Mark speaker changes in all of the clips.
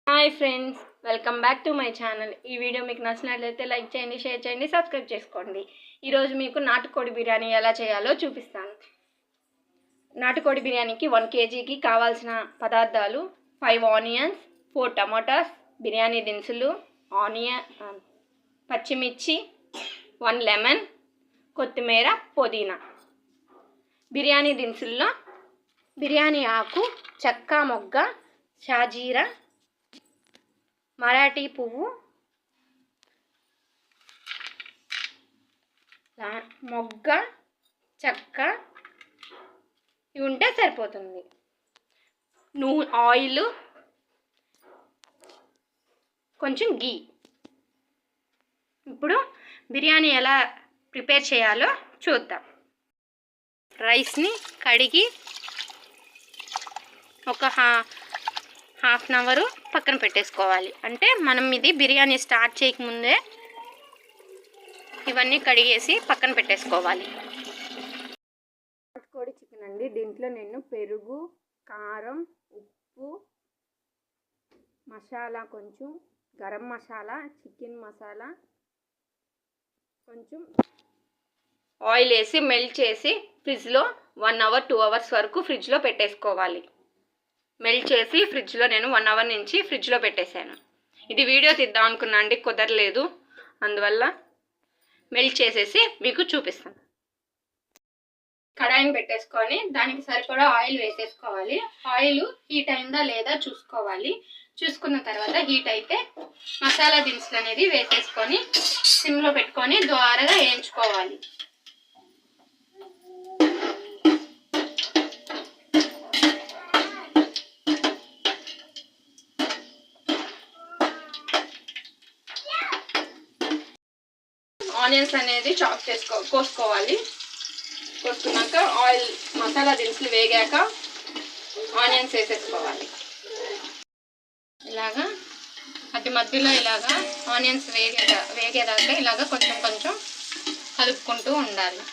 Speaker 1: Hi friends, welcome back to my channel. ఈ video మీకు నచ్చినట్లయితే లైక్ చేయండి, షేర్ చేయండి, సబ్స్క్రైబ్ చేసుకోండి. ఈరోజు మీకు నాటుకోడి బిర్యానీ ఎలా చేయాలో చూపిస్తాను. నాటుకోడి బిర్యానీకి 1 kgకి కావాల్సిన పదార్థాలు 5 ఆనియన్స్, 4 టమాటాస్, బిర్యానీ దినుసులు, పచ్చిమిర్చి, 1 లెమన్, కొత్తిమీర, పుదీనా. బిర్యానీ దినుసుల్లో బిర్యానీ ఆకు, చెక్క మొగ్గ, షాజీరా, మరాఠీ పువ్వు, మొగ్గ, చెక్క ఇవి ఉంటే సరిపోతుంది. ఆయిల్, కొంచెం గీ. ఇప్పుడు బిర్యానీ ఎలా ప్రిపేర్ చేయాలో చూద్దాం. రైస్ని కడిగి ఒక హాఫ్ అన్ అవర్ పక్కన పెట్టేసుకోవాలి. అంటే మనం ఇది బిర్యానీ స్టార్ట్ చేయకముందే ఇవన్నీ కడిగేసి పక్కన పెట్టేసుకోవాలి. నాటుకోడి చికెన్ అండి. దీంట్లో నేను పెరుగు, కారం, ఉప్పు, మసాలా, కొంచెం గరం మసాలా, చికెన్ మసాలా, కొంచెం ఆయిల్ వేసి మెల్ట్ చేసి ఫ్రిడ్జ్లో 1 అవర్ 2 అవర్స్ వరకు ఫ్రిడ్జ్లో పెట్టేసుకోవాలి. మెల్ట్ చేసి ఫ్రిడ్జ్లో నేను 1 అవర్ నుంచి ఫ్రిడ్జ్లో పెట్టేశాను. ఇది వీడియో తీద్దాం అనుకున్నా అండి, కుదరలేదు. అందువల్ల మెల్ట్ చేసేసి మీకు చూపిస్తాను. కడాయిని పెట్టేసుకొని దానికి సరిపడా ఆయిల్ వేసేసుకోవాలి. ఆయిల్ హీట్ అయిందా లేదా చూసుకోవాలి. చూసుకున్న తర్వాత హీట్ అయితే మసాలా దినుసులు అనేది వేసేసుకొని సిమ్లో పెట్టుకొని ద్వారగా వేయించుకోవాలి. ఆనియన్స్ అనేది చాప్ కోసుకోవాలి. కోసుకున్నాక ఆయిల్, మసాలా దినుసులు వేగాక ఆనియన్స్ వేసేసుకోవాలి. ఇలాగా అతి మధ్యలో ఇలాగా ఆనియన్స్ వేగేదాకా ఇలాగా కొంచెం కొంచెం కలుపుకుంటూ ఉండాలి.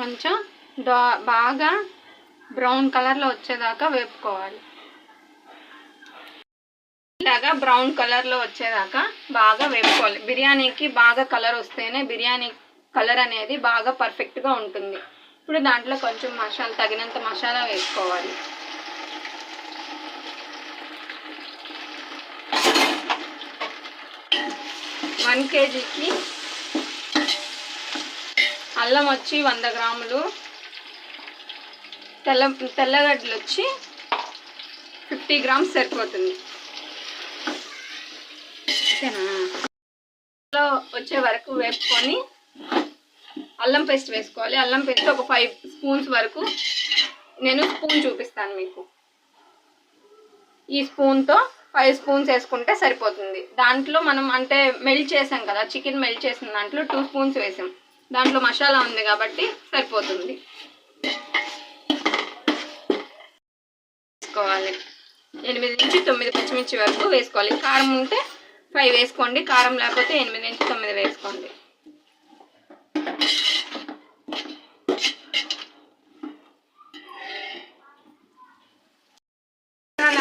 Speaker 1: కొంచెం బాగా బ్రౌన్ కలర్లో వచ్చేదాకా వేపుకోవాలి. ఇలాగా బ్రౌన్ కలర్లో వచ్చేదాకా బాగా వేపుకోవాలి. బిర్యానీకి బాగా కలర్ వస్తేనే బిర్యానీ కలర్ అనేది బాగా పర్ఫెక్ట్గా ఉంటుంది. ఇప్పుడు దాంట్లో కొంచెం తగినంత మసాలా వేసుకోవాలి. వన్ కేజీకి అల్లం వచ్చి 100 గ్రాములు, తెల్లగడ్డలు వచ్చి 50 గ్రామ్స్ సరిపోతుంది. వచ్చే వరకు వేపుకొని అల్లం పేస్ట్ వేసుకోవాలి. అల్లం పేస్ట్ ఒక 5 స్పూన్స్ వరకు, నేను స్పూన్ చూపిస్తాను మీకు. ఈ స్పూన్తో 5 స్పూన్స్ వేసుకుంటే సరిపోతుంది. దాంట్లో మనం అంటే మెల్ట్ చేసాం కదా, చికెన్ మెల్ట్ చేసిన దాంట్లో 2 స్పూన్స్ వేసాం. దాంట్లో మసాలా ఉంది కాబట్టి సరిపోతుంది. వేసుకోవాలి. 8 నుంచి 9 పచ్చిమిర్చి వరకు వేసుకోవాలి. కారం ఉంటే 5 వేసుకోండి, కారం లేకపోతే 8 నుంచి 9 వేసుకోండి.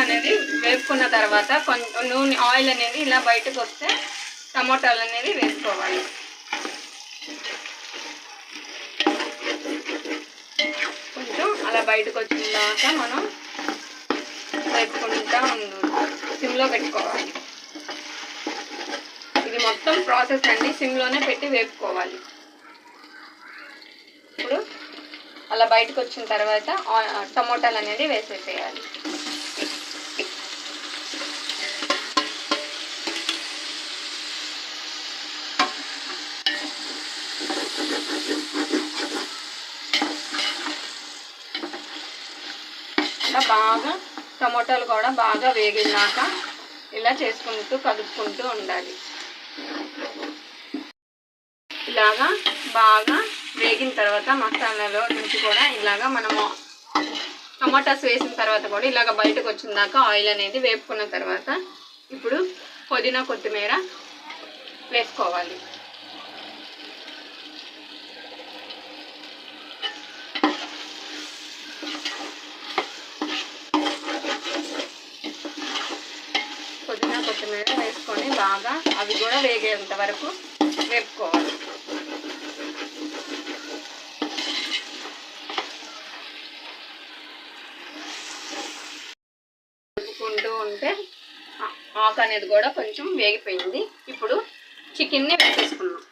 Speaker 1: అనేది వేపుకున్న తర్వాత కొంచెం నూనె, ఆయిల్ అనేది ఇలా బయటకు వస్తే టమోటాలు అనేది వేసుకోవాలి. అలా బయటకు వచ్చినాక మనం వేపుకుంటా సిమ్లో పెట్టుకోవాలి. ఇది మొత్తం ప్రాసెస్ అండి, సిమ్లోనే పెట్టి వేపుకోవాలి. ఇప్పుడు అలా బయటకు వచ్చిన తర్వాత టమోటాలు అనేది వేసేసేయాలి. ఇలా బాగా టమోటాలు కూడా బాగా వేగినాక ఇలా చేసుకుంటూ కలుపుకుంటూ ఉండాలి. ఇలాగా బాగా వేగిన తర్వాత మసాలాలో నుంచి కూడా ఇలాగా మనము టమాటాస్ వేసిన తర్వాత కూడా ఇలాగ బయటకు వచ్చిన దాకా ఆయిల్ అనేది వేపుకున్న తర్వాత ఇప్పుడు పుదీనా కొత్తిమీర వేసుకోవాలి. పుదీనా కొత్తిమీర వేసుకొని బాగా అవి కూడా వేగేంత వరకు వేపుకోవాలి. వేపుకుంటూ ఉంటే ఆకు అనేది కూడా కొంచెం వేగిపోయింది. ఇప్పుడు చికెన్ని వేసేసుకున్నాం.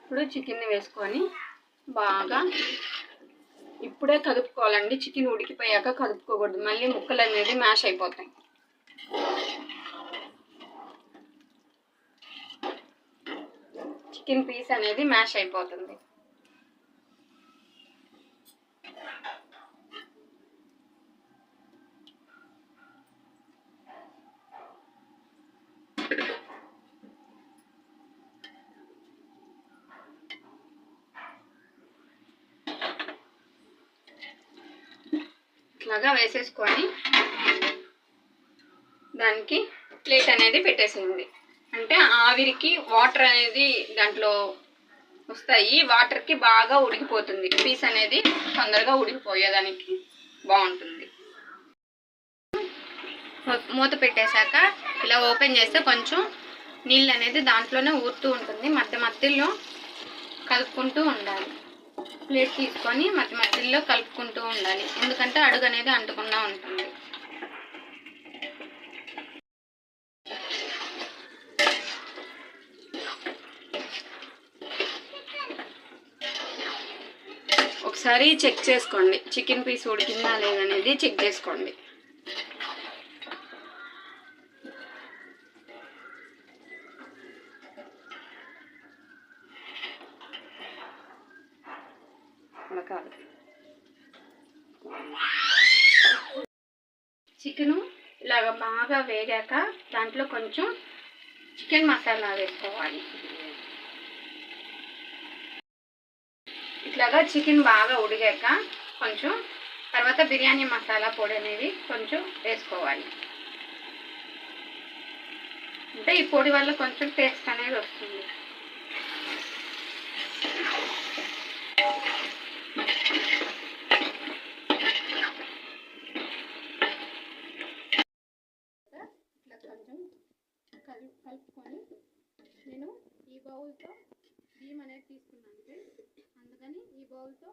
Speaker 1: ఇప్పుడు చికెన్ని వేసుకొని బాగా ఇప్పుడే కదుపుకోవాలండి. చికెన్ ఉడికిపోయాక కదుపుకోకూడదు, మళ్ళీ ముక్కలు అనేది మ్యాష్ అయిపోతాయి. చికెన్ పీస్ అనేది మ్యాష్ అయిపోతుంది. ఇట్లాగా వేసేసుకొని దానికి ప్లేట్ అనేది పెట్టేసింది. అంటే ఆవిరికి వాటర్ అనేది దాంట్లో వస్తాయి, వాటర్కి బాగా ఉడికిపోతుంది. పీస్ అనేది తొందరగా ఉడికిపోయేదానికి బాగుంటుంది. మూత పెట్టేశాక ఇలా ఓపెన్ చేస్తే కొంచెం నీళ్ళు అనేది దాంట్లోనే ఊరుతూ ఉంటుంది. మధ్య మధ్యలో కలుపుకుంటూ ఉండాలి. ప్లేట్ తీసుకొని మధ్య మధ్యలో కలుపుకుంటూ ఉండాలి, ఎందుకంటే అడుగు అనేది అంటకుండా ఉంటుంది. ఒకసారి చెక్ చేసుకోండి, చికెన్ పీస్ ఉడికిందా లేదనేది చెక్ చేసుకోండి. చికెను ఇలాగ బాగా వేగాక దాంట్లో కొంచెం చికెన్ మసాలా వేసుకోవాలి. ఇట్లాగా చికెన్ బాగా ఉడిగాక కొంచెం తర్వాత బిర్యానీ మసాలా పొడి అనేది కొంచెం వేసుకోవాలి. అంటే ఈ పొడి వల్ల కొంచెం టేస్ట్ అనేది వస్తుంది. కలుపుకొని నేను ఈ బౌల్తో బియ్యం అనేది తీసుకున్నాను, అందుకని ఈ బౌల్తో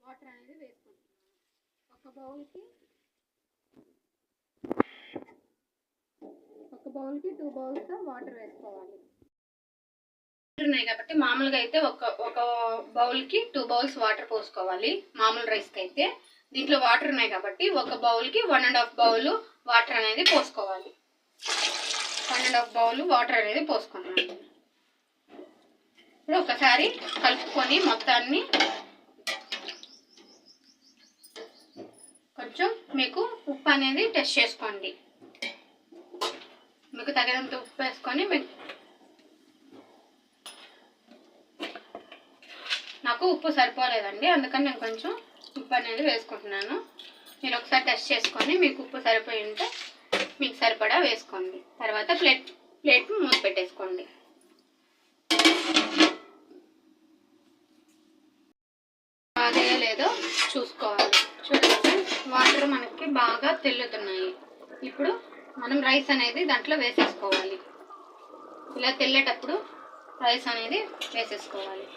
Speaker 1: వాటర్ అనేది వేసుకుంటున్నాను. ఒక బౌల్కి 2 బౌల్స్ వాటర్ వేసుకోవాలి. ఉన్నాయి కాబట్టి మామూలుగా అయితే ఒక బౌల్కి 2 బౌల్స్ వాటర్ పోసుకోవాలి. మామూలు రైస్కి అయితే దీంట్లో వాటర్ ఉన్నాయి కాబట్టి ఒక బౌల్కి 1.5 బౌల్ వాటర్ అనేది పోసుకోవాలి. 1.5 బౌల్ వాటర్ అనేది పోసుకున్నాను. ఇప్పుడు ఒకసారి కలుపుకొని మొత్తాన్ని కొంచెం మీకు ఉప్పు అనేది టెస్ట్ చేసుకోండి. మీకు తగినంత ఉప్పు వేసుకొని, నాకు ఉప్పు సరిపోలేదండి, అందుకని నేను కొంచెం ఉప్పు అనేది వేసుకుంటున్నాను. మీరు ఒకసారి టెస్ట్ చేసుకొని మీకు ఉప్పు సరిపోయి ఉంటే మీకు సరిపడా వేసుకోండి. తర్వాత ప్లేట్ మూత పెట్టేసుకోండి. బాగా లేదో చూసుకోవాలి. చూడండి, వాటర్ మనకి బాగా తెల్లుతున్నాయి. ఇప్పుడు మనం రైస్ అనేది దాంట్లో వేసేసుకోవాలి. ఇలా తెల్లేటప్పుడు రైస్ అనేది వేసేసుకోవాలి.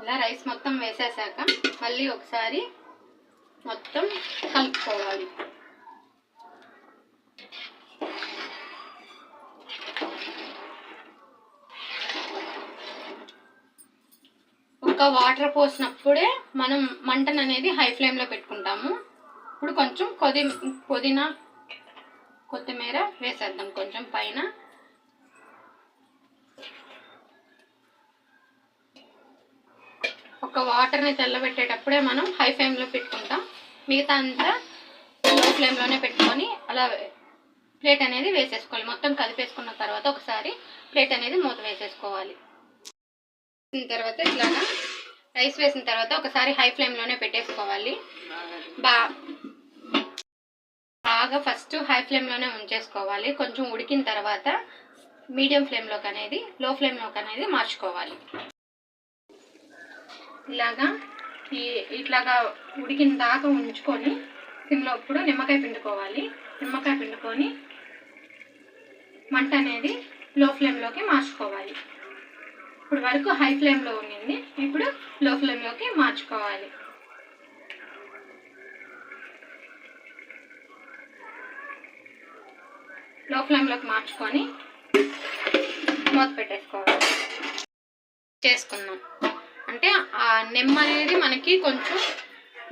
Speaker 1: ఇలా రైస్ మొత్తం వేసేసాక మళ్ళీ ఒకసారి మొత్తం కలుపుకోవాలి. ఒక వాటర్ పోసినప్పుడే మనం మంటను అనేది హై ఫ్లేమ్లో పెట్టుకుంటాము. ఇప్పుడు కొంచెం పుదీనా కొత్తిమీర వేసేద్దాం కొంచెం పైన. ఒక వాటర్ని చల్లబెట్టేటప్పుడే మనం హై ఫ్లేమ్లో పెట్టుకుంటాం. మిగతా అంతా లో ఫ్లేమ్లోనే పెట్టుకొని అలా ప్లేట్ అనేది వేసేసుకోవాలి. మొత్తం కలిపేసుకున్న తర్వాత ఒకసారి ప్లేట్ అనేది మూత వేసేసుకోవాలి. తర్వాత ఇట్లాగా రైస్ వేసిన తర్వాత ఒకసారి హై ఫ్లేమ్లోనే పెట్టేసుకోవాలి. బాగా ఫస్ట్ హై ఫ్లేమ్లోనే ఉంచేసుకోవాలి. కొంచెం ఉడికిన తర్వాత మీడియం ఫ్లేమ్లోకి అనేది లో ఫ్లేమ్లోకి అనేది మార్చుకోవాలి. ఇట్లాగా ఉడికిన దాకా ఉంచుకొని సిమ్లో ఇప్పుడు నిమ్మకాయ పిండుకోవాలి. నిమ్మకాయ పిండుకొని మంట అనేది లో ఫ్లేమ్లోకి మార్చుకోవాలి. ఇప్పుడు వరకు హై ఫ్లేమ్లో ఉండింది, ఇప్పుడు లో ఫ్లేమ్లోకి మార్చుకోవాలి. లో ఫ్లేమ్లోకి మార్చుకొని మూత పెట్టేసుకోవాలి. చేసుకుందాం అంటే ఆ నిమ్మ అనేది మనకి కొంచెం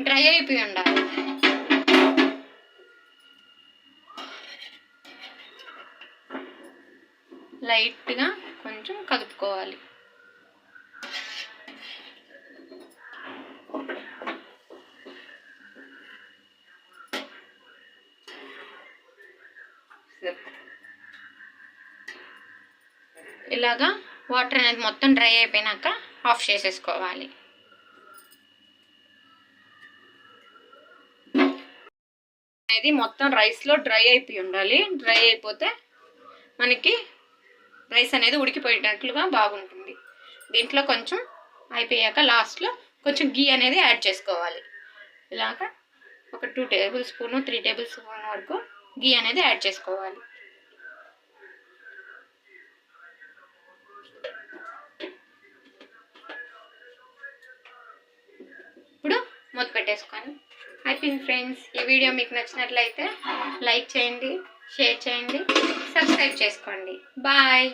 Speaker 1: డ్రై అయిపోయి ఉండాలి. లైట్గా కొంచెం కలుపుకోవాలి. ఇలాగా వాటర్ అనేది మొత్తం డ్రై అయిపోయినాక ఆఫ్ చేసేసుకోవాలి. అనేది మొత్తం రైస్లో డ్రై అయిపోయి ఉండాలి. డ్రై అయిపోతే మనకి రైస్ అనేది ఉడికిపోయేటట్లుగా బాగుంటుంది. దీంట్లో కొంచెం అయిపోయాక లాస్ట్లో కొంచెం గీ అనేది యాడ్ చేసుకోవాలి. ఇలాగ ఒక 2 టేబుల్ స్పూన్ 3 టేబుల్ స్పూన్ వరకు గీ అనేది యాడ్ చేసుకోవాలి. ఇప్పుడు మూత పెట్టేసుకొని అయిపోయింది ఫ్రెండ్స్. ఈ వీడియో మీకు నచ్చినట్లయితే లైక్ చేయండి, షేర్ చేయండి, సబ్స్క్రైబ్ చేసుకోండి. బాయ్.